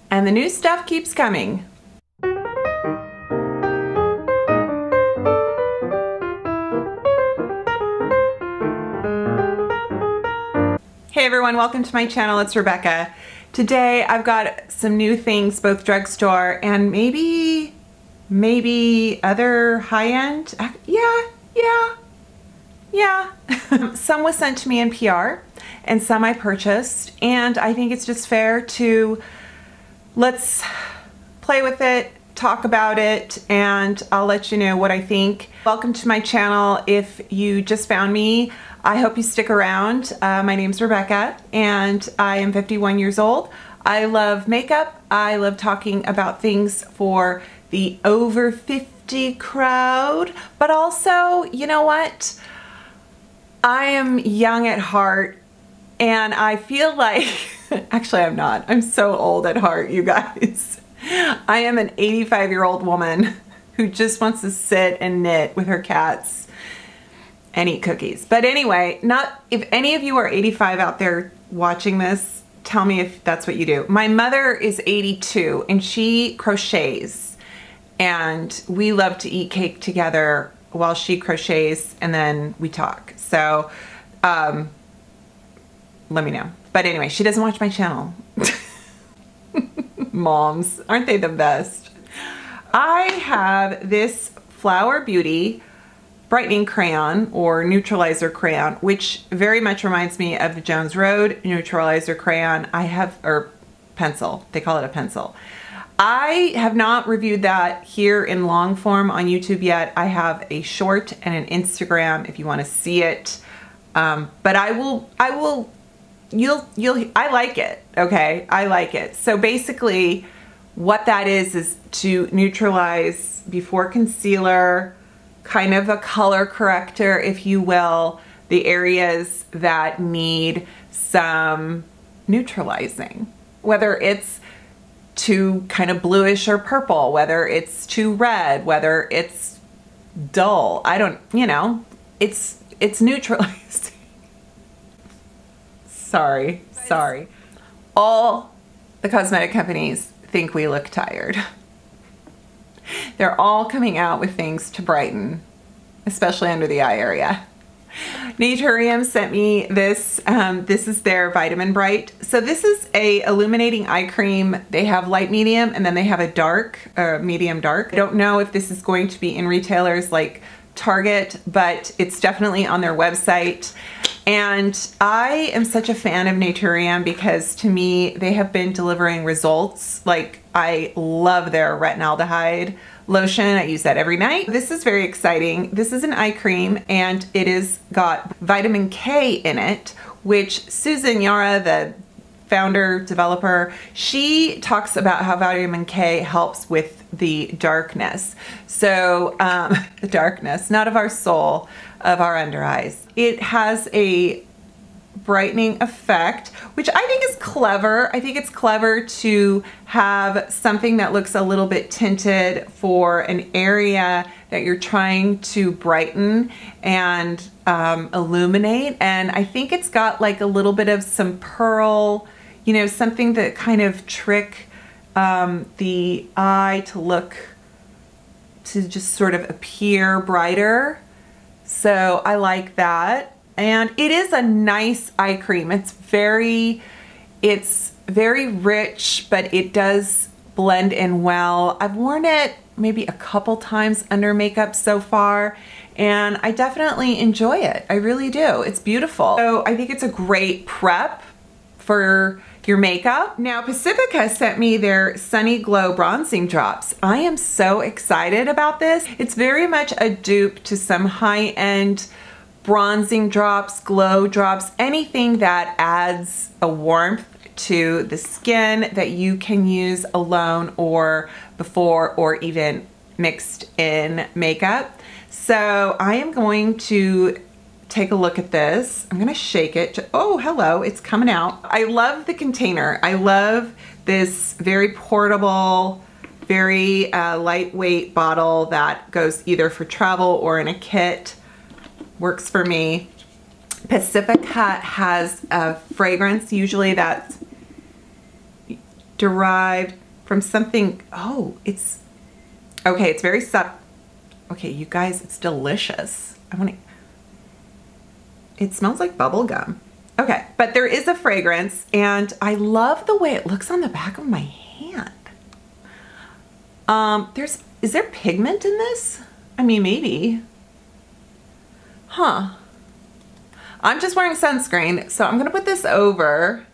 and the new stuff keeps coming. Hey everyone, welcome to my channel. It's Rebecca. Today I've got some new things, both drugstore and maybe other high-end. Yeah. Some was sent to me in PR and some I purchased, and I think it's just fair to let's play with it, talk about it, and I'll let you know what I think. Welcome to my channel. If you just found me, I hope you stick around. My name's Rebecca and I am 51 years old. I love makeup. I love talking about things for the over 50 crowd, but also, you know what? I am young at heart and I feel like, actually I'm not. I'm so old at heart, you guys. I am an 85-year-old woman who just wants to sit and knit with her cats and eat cookies. But anyway, if any of you are 85 out there watching this, tell me if that's what you do. My mother is 82 and she crochets, and we love to eat cake together while she crochets and then we talk. So let me know. But anyway, she doesn't watch my channel. Moms, aren't they the best? I have this Flower Beauty brightening crayon or neutralizer crayon, which very much reminds me of the Jones Road neutralizer crayon. Or pencil, they call it a pencil. I have not reviewed that here in long form on YouTube yet. I have a short and an Instagram if you want to see it. But I like it, okay? I like it. So basically what that is to neutralize before concealer, kind of a color corrector, if you will, the areas that need some neutralizing. Whether it's too kind of bluish or purple, whether it's too red, whether it's dull, it's neutralizing. Sorry. All the cosmetic companies think we look tired. They're all coming out with things to brighten, especially under the eye area. Naturium sent me this. This is their Vitamin Bright. So this is a illuminating eye cream. They have light medium and then they have a dark, medium dark. I don't know if this is going to be in retailers like Target, but it's definitely on their website. And I am such a fan of Naturium because to me, they have been delivering results. Like, I love their retinaldehyde lotion. I use that every night. This is very exciting. This is an eye cream and it is got vitamin K in it, which Susan Yara, the founder, developer, she talks about how vitamin K helps with the darkness. So the darkness, not of our soul, of our under eyes. It has a brightening effect, which I think is clever. I think it's clever to have something that looks a little bit tinted for an area that you're trying to brighten and illuminate. And I think it's got like a little bit of some pearl, something that kind of trick the eye to just sort of appear brighter. So I like that. And it is a nice eye cream. It's very rich, but it does blend in well. I've worn it maybe a couple times under makeup so far, and I definitely enjoy it. I really do. It's beautiful. So I think it's a great prep for your makeup. Now, Pacifica sent me their Sunny Glow Bronzing Drops. I am so excited about this. It's very much a dupe to some high-end bronzing drops, glow drops, anything that adds a warmth to the skin that you can use alone or before or even mixed in makeup. So I am going to take a look at this. I'm gonna shake it. Oh, hello, it's coming out. I love the container. I love this very portable, very lightweight bottle that goes either for travel or in a kit. Works for me. Pacifica has a fragrance usually that's derived from something, oh, it's, okay, it's very subtle. Okay, you guys, it's delicious. It smells like bubble gum. Okay, but there is a fragrance, and I love the way it looks on the back of my hand. Is there pigment in this? I mean, maybe. Huh. I'm just wearing sunscreen, so I'm gonna put this over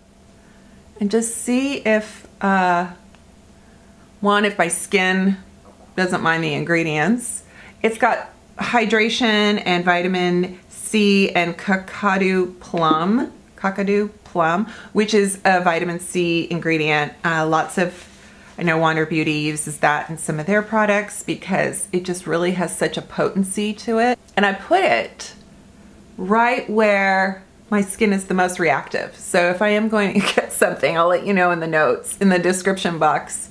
and just see if, if my skin doesn't mind the ingredients. It's got hydration and vitamin C and kakadu plum, which is a vitamin C ingredient. Lots of, I know Wander Beauty uses that in some of their products because it just really has such a potency to it. And I put it right where my skin is the most reactive. So if I am going to get something, I'll let you know in the notes, in the description box,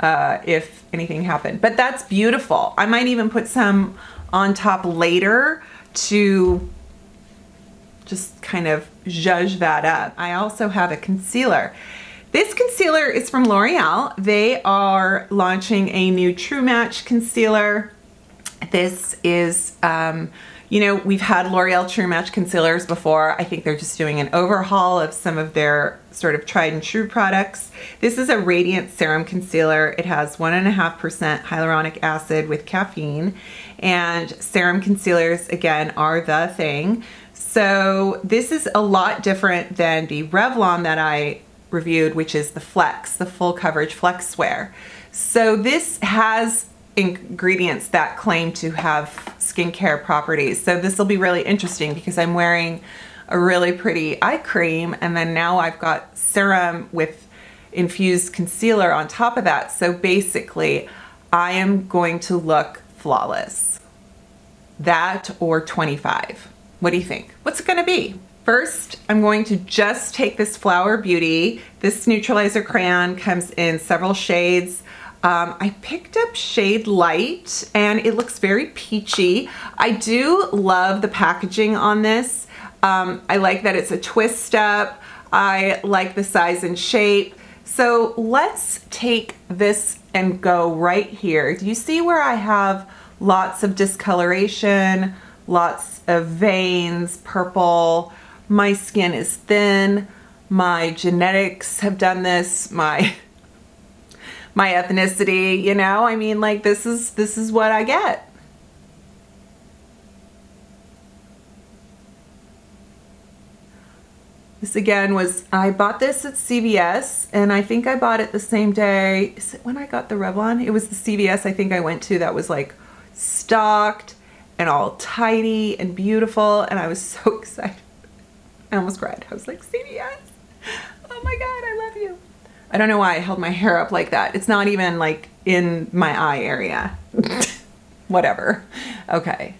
if anything happened. But that's beautiful. I might even put some on top later to just kind of zhuzh that up. I also have a concealer. This concealer is from L'Oreal. They are launching a new True Match concealer. This is, you know, we've had L'Oreal True Match concealers before. I think they're just doing an overhaul of some of their sort of tried and true products. This is a radiant serum concealer. It has 1.5% hyaluronic acid with caffeine, and serum concealers, again, are the thing. So this is a lot different than the Revlon that I reviewed, which is the Flex, the full coverage Flex Wear. So this has ingredients that claim to have skincare properties. So this will be really interesting because I'm wearing a really pretty eye cream, and then now I've got serum with infused concealer on top of that. So basically I am going to look flawless. That or 25. What do you think? What's it gonna be? First, I'm going to just take this Flower Beauty. This neutralizer crayon comes in several shades. I picked up shade Light, and it looks very peachy. I do love the packaging on this. I like that it's a twist up. I like the size and shape. So let's take this and go right here. Do you see where I have lots of discoloration, lots of veins, purple? My skin is thin. My genetics have done this. My ethnicity, you know, I mean, like, this is what I get. This again was, I bought this at CVS, and I think I bought it the same day. Is it when I got the Revlon? It was the CVS I think I went to that was like stocked and all tidy and beautiful, and I was so excited. I almost cried. I was like, CVS, oh my God, I love you. I don't know why I held my hair up like that. It's not even like in my eye area. Whatever. Okay.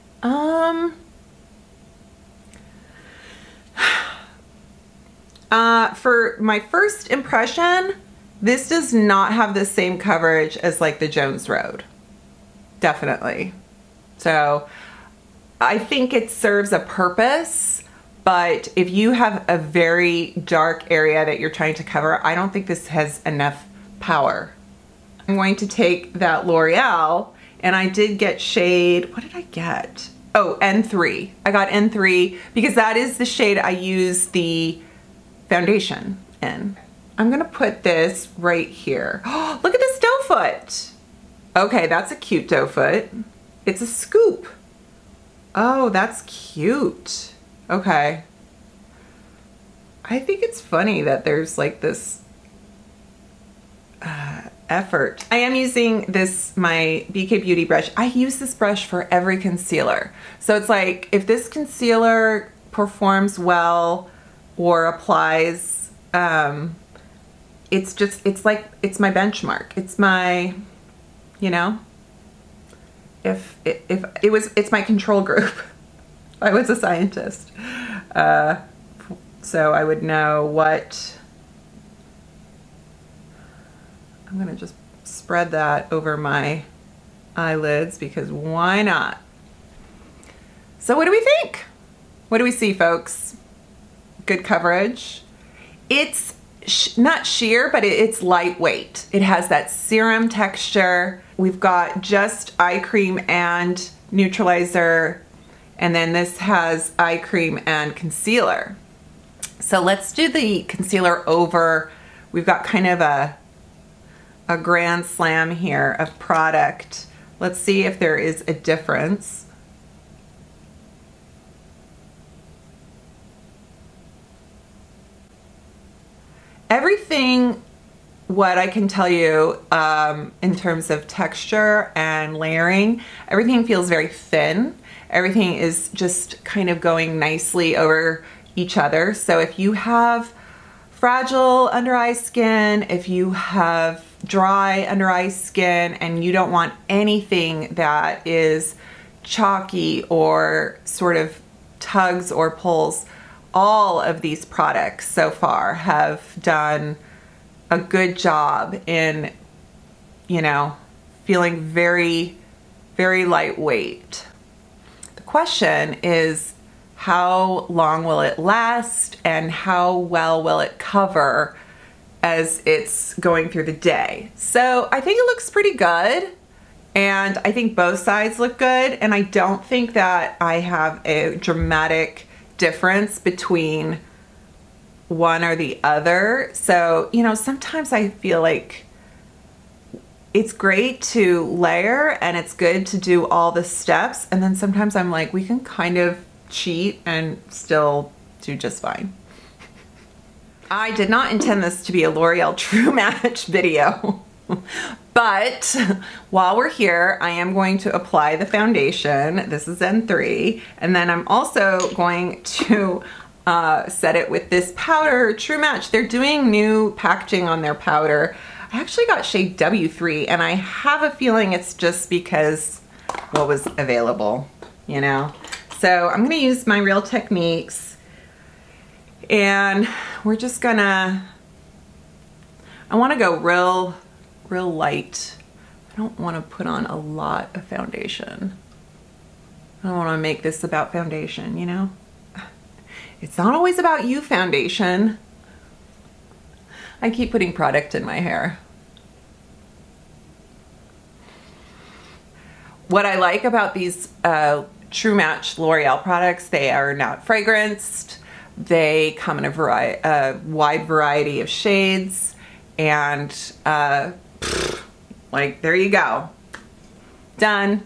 For my first impression, this does not have the same coverage as like the Jones Road. Definitely. So I think it serves a purpose, but if you have a very dark area that you're trying to cover, I don't think this has enough power. I'm going to take that L'Oreal, and I did get shade, what did I get? Oh, N3. I got N3 because that is the shade I use the foundation in. I'm gonna put this right here. Oh, look at this doe foot. Okay, that's a cute doe foot. It's a scoop. Oh, that's cute. Okay. I think it's funny that there's like this effort. I am using this, my BK Beauty brush. I use this brush for every concealer. So it's like, if this concealer performs well or applies, it's like, it's my benchmark. It's my, you know, it's my control group. I was a scientist. So I would know what, I'm gonna just spread that over my eyelids because why not? So what do we think? What do we see, folks? Good coverage. It's not sheer, but it's lightweight. It has that serum texture. We've got just eye cream and neutralizer, and then this has eye cream and concealer. So let's do the concealer over. We've got kind of a grand slam here of product. Let's see if there is a difference. Everything, what I can tell you in terms of texture and layering, everything feels very thin. Everything is just kind of going nicely over each other. So if you have fragile under eye skin, if you have dry under eye skin and you don't want anything that is chalky or sort of tugs or pulls, all of these products so far have done a good job in, you know, feeling very, very lightweight. The question is, how long will it last and how well will it cover as it's going through the day? So I think it looks pretty good, and I think both sides look good, and I don't think that I have a dramatic difference between one or the other. So, you know, sometimes I feel like it's great to layer and it's good to do all the steps, and then sometimes I'm like, we can kind of cheat and still do just fine. I did not intend this to be a L'Oreal True Match video, but while we're here, I am going to apply the foundation. This is N3, and then I'm also going to set it with this powder, True Match. They're doing new packaging on their powder. I actually got shade W3, and I have a feeling it's just because what was available, you know? So I'm gonna use my Real Techniques, and we're just gonna, I wanna go real light. I don't wanna put on a lot of foundation. I don't wanna make this about foundation, you know? It's not always about you, foundation. I keep putting product in my hair. What I like about these True Match L'Oreal products, they are not fragranced. They come in a wide variety of shades, and like, there you go. Done.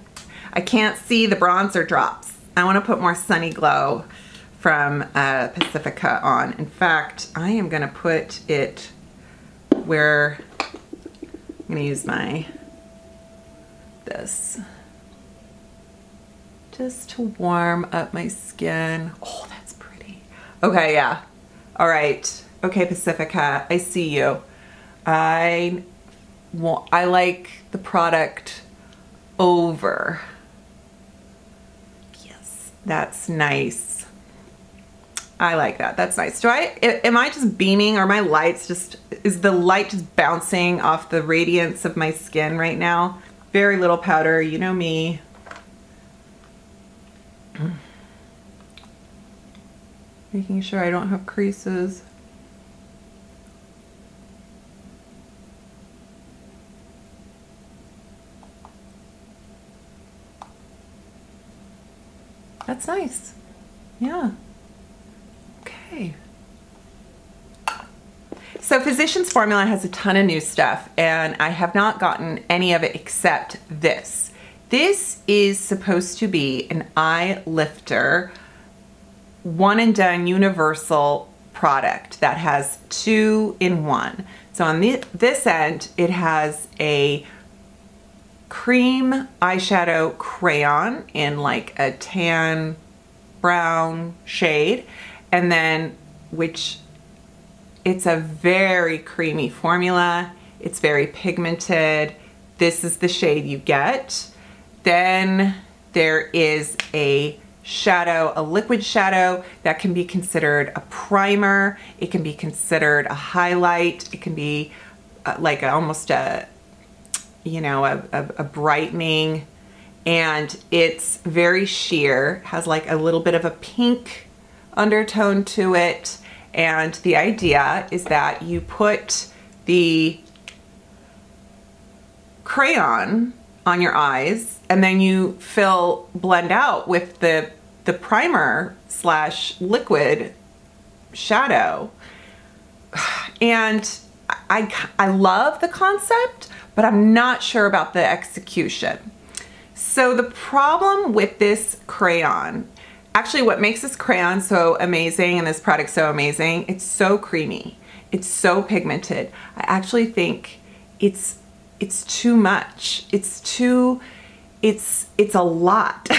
I can't see the bronzer drops. I want to put more Sunny Glow from Pacifica on. In fact, I am going to put it where I'm going to use this just to warm up my skin. Oh, that's pretty. Okay, yeah. All right. Okay, Pacifica, I see you. I like the product over. Yes, that's nice. I like that. That's nice. Am I just beaming, or my lights just, is the light just bouncing off the radiance of my skin right now? Very little powder, you know me. Making sure I don't have creases. That's nice. Yeah. Okay. So Physicians Formula has a ton of new stuff, and I have not gotten any of it except this. This is supposed to be an eye lifter, one and done universal product that has 2-in-1. So on this end, it has a cream eyeshadow crayon in like a tan brown shade, and then it's a very creamy formula. It's very pigmented. This is the shade you get. Then there is a shadow, a liquid shadow that can be considered a primer. It can be considered a highlight. It can be like almost a, you know, a brightening. And it's very sheer, has like a little bit of a pink undertone to it. And the idea is that you put the crayon on your eyes and then you blend out with the primer / liquid shadow. And I love the concept, but I'm not sure about the execution. So the problem with this crayon, actually what makes this crayon so amazing and this product so amazing, it's so creamy. It's so pigmented. I actually think it's too much. It's a lot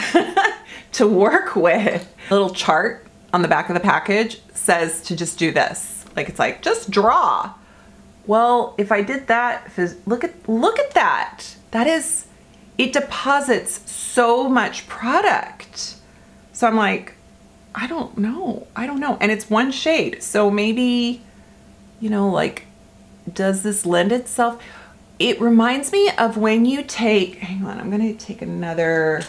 to work with. A little chart on the back of the package says to just do this. Like, it's like, just draw. Well, if I did that, look at that. That is, it deposits so much product. So I'm like, I don't know. And it's one shade. So maybe, you know, like, does this lend itself? It reminds me of when you take, hang on, I'm gonna take another,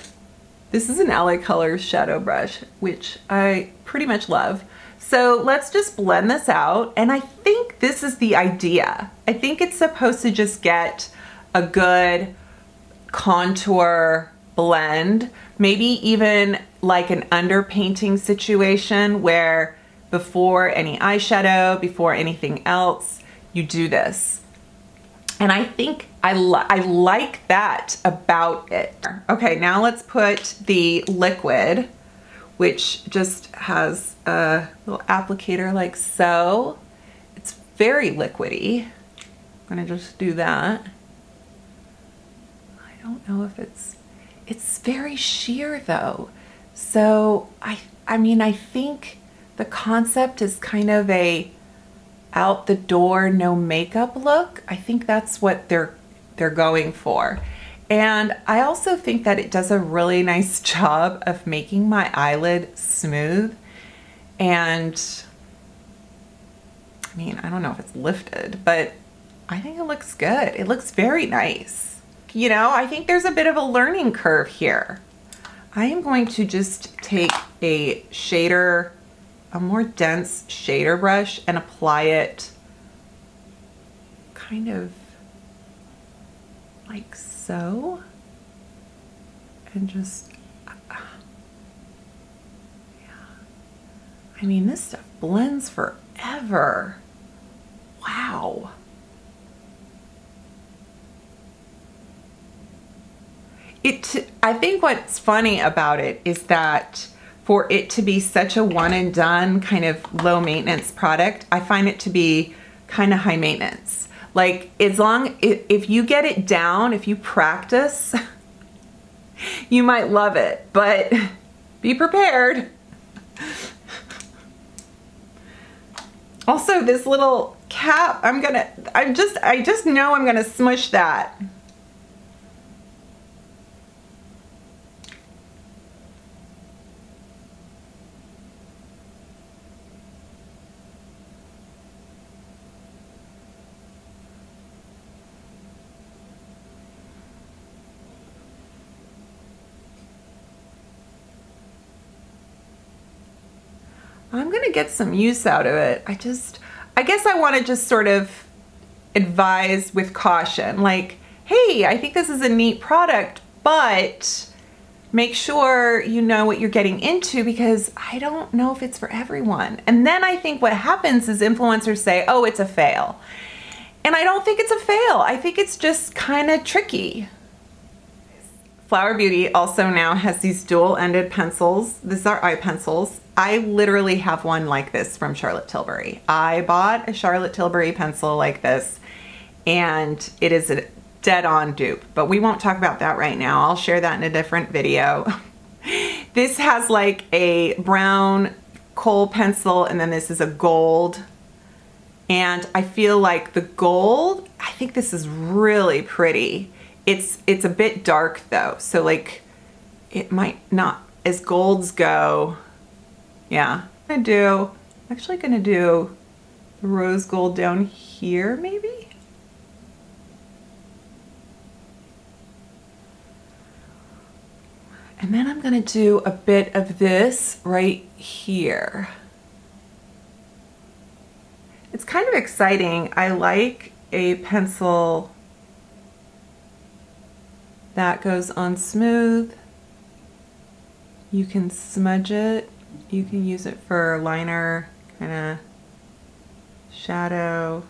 this is an LA Colors shadow brush, which I pretty much love. So let's just blend this out. And I think this is the idea. I think it's supposed to just get a good contour blend, maybe even like an underpainting situation where before any eyeshadow, before anything else, you do this. And I think I like that about it. Okay, now let's put the liquid, which just has a little applicator like so. It's very liquidy. I'm gonna just do that. I don't know if it's very sheer though. So I mean, I think the concept is kind of a out the door, no makeup look. I think that's what they're going for. And I also think that it does a really nice job of making my eyelid smooth. And I mean, I don't know if it's lifted, but I think it looks good. It looks very nice. You know, I think there's a bit of a learning curve here. I am going to just take a shader, a more dense shader brush, and apply it kind of like so, and just, yeah. I mean, this stuff blends forever. Wow. I think what's funny about it is that for it to be such a one and done kind of low maintenance product, I find it to be kind of high maintenance. Like, if you get it down, if you practice, you might love it, but be prepared. Also, this little cap, I just know I'm gonna smush that. I'm gonna get some use out of it. I guess I wanna just sort of advise with caution, like, hey, I think this is a neat product, but make sure you know what you're getting into, because I don't know if it's for everyone. And then I think what happens is influencers say, oh, it's a fail. And I don't think it's a fail. I think it's just kind of tricky. Flower Beauty also now has these dual-ended pencils. These are eye pencils. I literally have one like this from Charlotte Tilbury. I bought a Charlotte Tilbury pencil like this, and it is a dead-on dupe, but we won't talk about that right now. I'll share that in a different video. This has like a brown kohl pencil, and then this is a gold. And I feel like the gold, I think this is really pretty. It's a bit dark though, so like it might not, as golds go, yeah. I'm actually gonna do the rose gold down here maybe. And then I'm gonna do a bit of this right here. It's kind of exciting. I like a pencil that goes on smooth. You can smudge it. You can use it for liner, kind of shadow.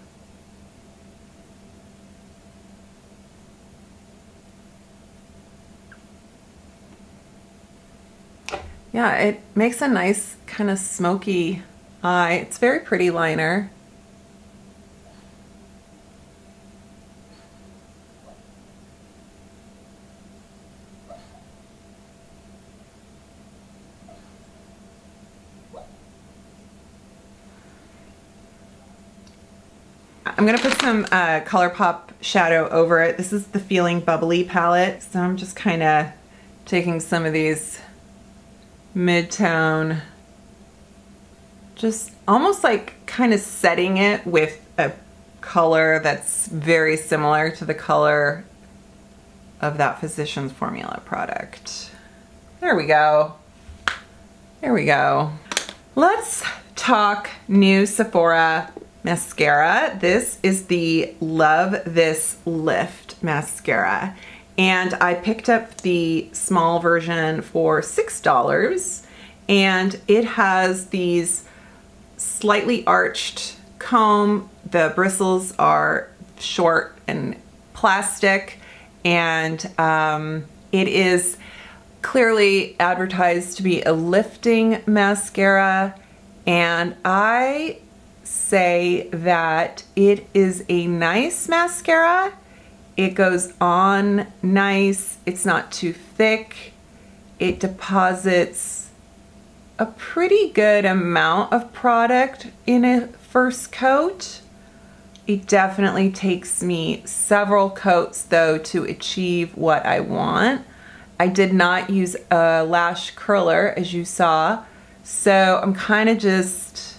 Yeah, it makes a nice kind of smoky eye. It's very pretty liner. I'm gonna put some ColourPop shadow over it. This is the Feeling Bubbly palette. So I'm just kind of taking some of these mid-tone, just almost like kind of setting it with a color that's very similar to the color of that Physicians Formula product. There we go. There we go. Let's talk new Sephora mascara. This is the Love This Lift mascara. And I picked up the small version for $6. And it has these slightly arched comb. The bristles are short and plastic. And it is clearly advertised to be a lifting mascara. And I say that it is a nice mascara. It goes on nice. It's not too thick. It deposits a pretty good amount of product in a first coat. It definitely takes me several coats though to achieve what I want. I did not use a lash curler as you saw, so I'm kind of just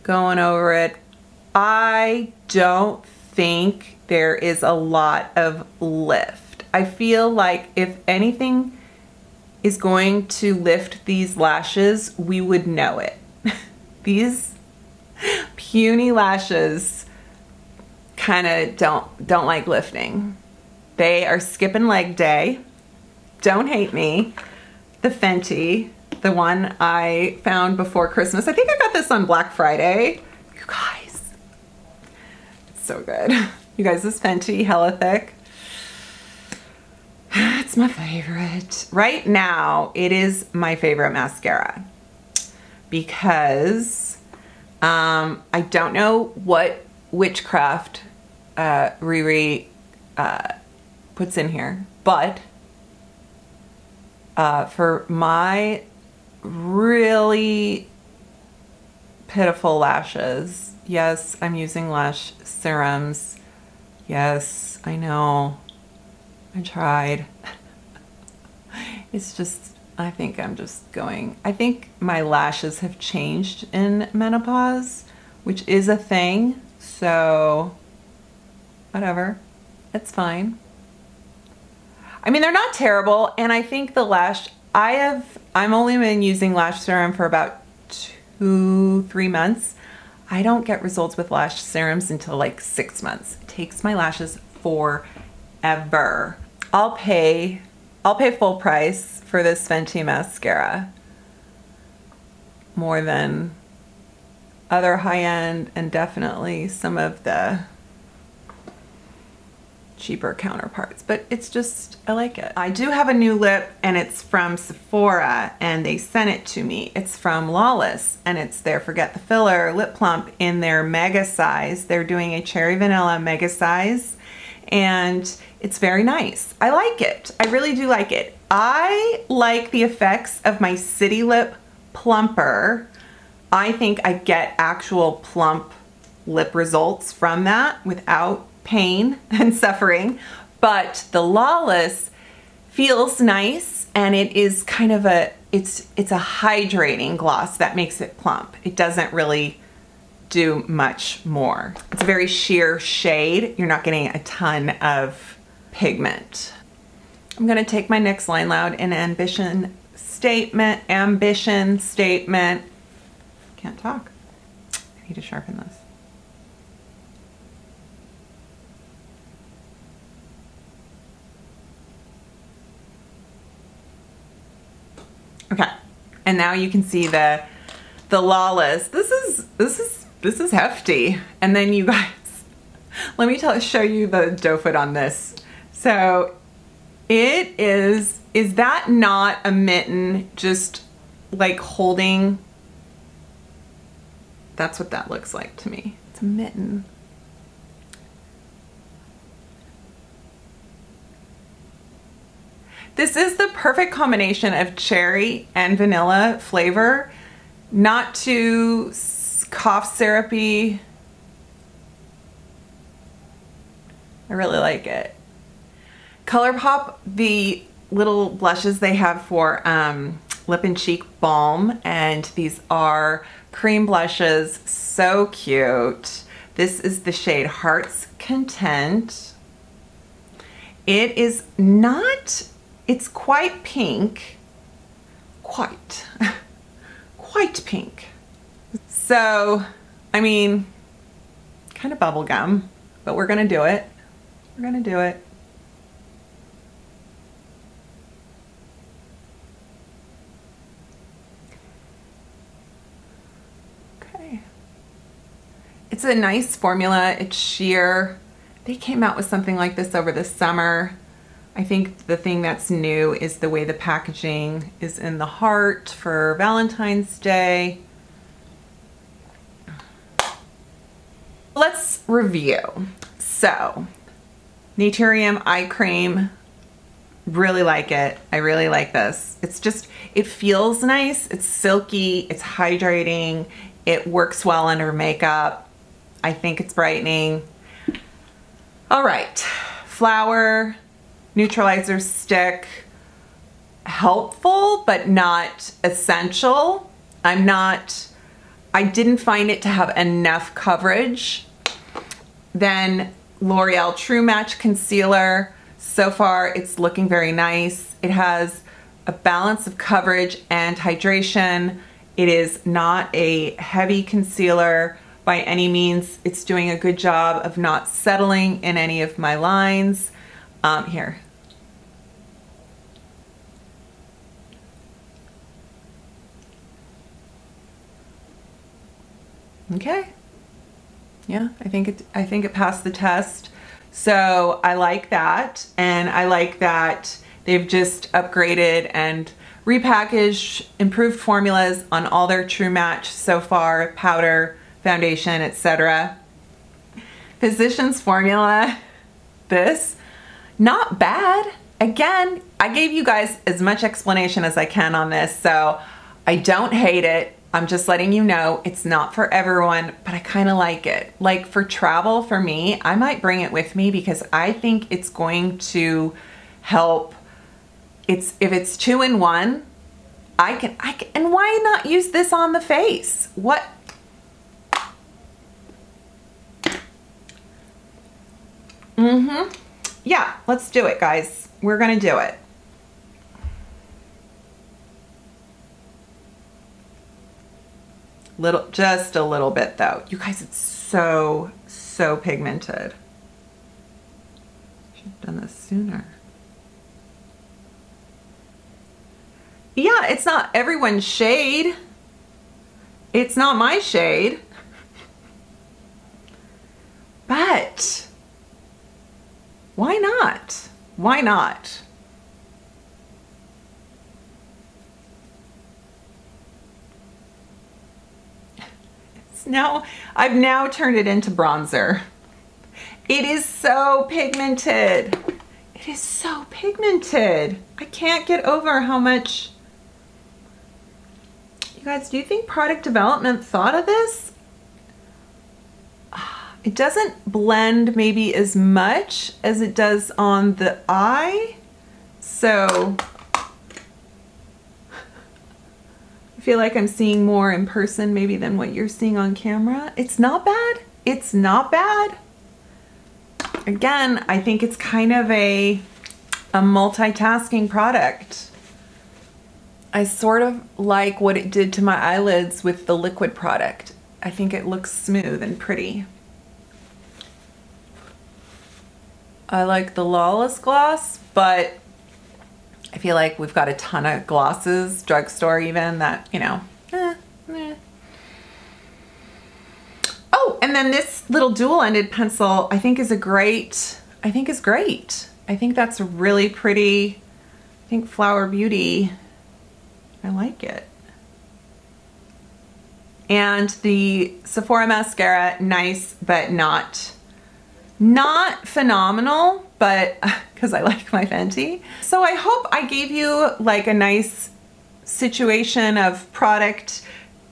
going over it. I don't think there is a lot of lift. I feel like if anything is going to lift these lashes, we would know it. These puny lashes kind of don't like lifting. They are skipping leg day. Don't hate me. The Fenty, the one I found before Christmas. I think I got this on Black Friday. You guys, it's so good. You guys, this Fenty, hella thick. It's my favorite. Right now, it is my favorite mascara because I don't know what witchcraft Riri puts in here, but for my really pitiful lashes, yes, I'm using lash serums. Yes, I know. I tried. It's just, I think I'm just going, I think my lashes have changed in menopause, which is a thing. So, whatever. It's fine. I mean, they're not terrible. And I think the lash, I'm only been using lash serum for about 2-3 months. I don't get results with lash serums until like 6 months. It takes my lashes forever. I'll pay full price for this Fenty mascara. More than other high-end and definitely some of the cheaper counterparts, but it's just, I like it. I do have a new lip and it's from Sephora and they sent it to me. It's from Lawless and it's their Forget the Filler Lip Plump in their mega size. They're doing a cherry vanilla mega size and it's very nice. I like it. I really do like it. I like the effects of my City Lip Plumper. I think I get actual plump lip results from that without pain and suffering, but the Lawless feels nice and it is kind of it's a hydrating gloss that makes it plump. It doesn't really do much more. It's a very sheer shade. You're not getting a ton of pigment. I'm gonna take my NYX Line Loud in ambition statement, can't talk. I need to sharpen this. Okay, and now you can see the Lawless. This is hefty. And then you guys, let me show you the doe foot on this. So it is that not a mitten just like holding? That's what that looks like to me. It's a mitten. This is the perfect combination of cherry and vanilla flavor. Not too cough syrupy. I really like it. ColourPop, the little blushes they have for lip and cheek balm, and these are cream blushes, so cute. This is the shade Heart's Content. It is not, it's quite pink, quite pink. So, I mean, kind of bubblegum, but we're gonna do it. We're gonna do it. Okay. It's a nice formula. It's sheer. They came out with something like this over the summer. I think the thing that's new is the way the packaging is in the heart for Valentine's Day. Let's review. So, Naturium Eye Cream, really like it. I really like this. It's just, it feels nice. It's silky, it's hydrating, it works well under makeup. I think it's brightening. All right, Flower Neutralizer Stick, helpful but not essential. I didn't find it to have enough coverage. Then L'Oreal True Match Concealer. So far it's looking very nice. It has a balance of coverage and hydration. It is not a heavy concealer by any means. It's doing a good job of not settling in any of my lines. Here. Okay. Yeah, I think it passed the test. So I like that, and I like that they've just upgraded and repackaged, improved formulas on all their True Match so far, powder, foundation, etc. Physicians Formula, this, not bad. Again, I gave you guys as much explanation as I can on this, so I don't hate it. I'm just letting you know it's not for everyone, but I kind of like it. Like for travel, for me, I might bring it with me because I think it's going to help. If it's 2-in-1, I can, and why not use this on the face? What? Yeah, let's do it, guys. We're gonna do it. Just a little bit though. You guys, it's so pigmented. Should have done this sooner. Yeah, it's not everyone's shade. It's not my shade. But why not? Why not? I've now turned it into bronzer. It is so pigmented. It is so pigmented. I can't get over how much. You guys, do you think product development thought of this? It doesn't blend maybe as much as it does on the eye. So I feel like I'm seeing more in person maybe than what you're seeing on camera. It's not bad. It's not bad. Again, I think it's kind of a multitasking product. I sort of like what it did to my eyelids with the liquid product. I think it looks smooth and pretty. I like the Lawless gloss, but I feel like we've got a ton of glosses, drugstore even, that, you know, Oh, and then this little dual-ended pencil I think is great. I think that's really pretty. I think Flower Beauty, I like it. And the Sephora mascara, nice, but not phenomenal, but because I like my Fenty. So I hope I gave you like a nice situation of product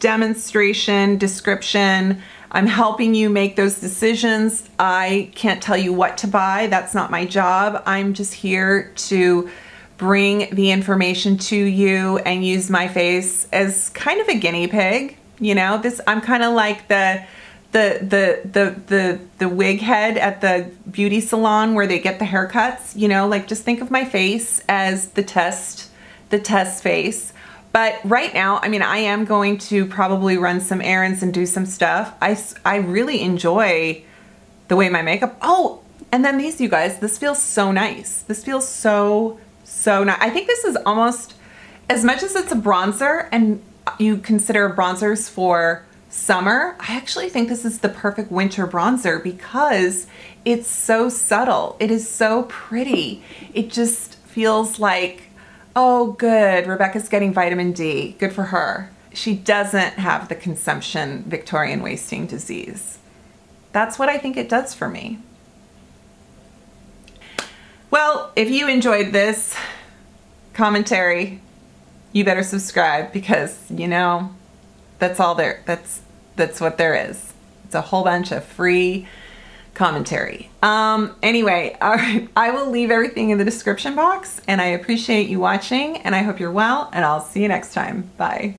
demonstration, description. I'm helping you make those decisions. I can't tell you what to buy. That's not my job. I'm just here to bring the information to you and use my face as kind of a guinea pig. You know, I'm kind of like the wig head at the beauty salon where they get the haircuts, you know, like just think of my face as the test face. But right now, I mean, I am going to probably run some errands and do some stuff. I really enjoy the way my makeup, oh, and then these, you guys, this feels so nice. This feels so nice. I think this is almost, as much as it's a bronzer and you consider bronzers for summer, I actually think this is the perfect winter bronzer because it's so subtle. It is so pretty. It just feels like, oh good, Rebecca's getting vitamin D. Good for her. She doesn't have the consumption Victorian wasting disease. That's what I think it does for me. Well, if you enjoyed this commentary, you better subscribe because, you know, that's all there. That's what there is. It's a whole bunch of free commentary. Anyway, all right, I will leave everything in the description box, and I appreciate you watching, and I hope you're well, and I'll see you next time. Bye.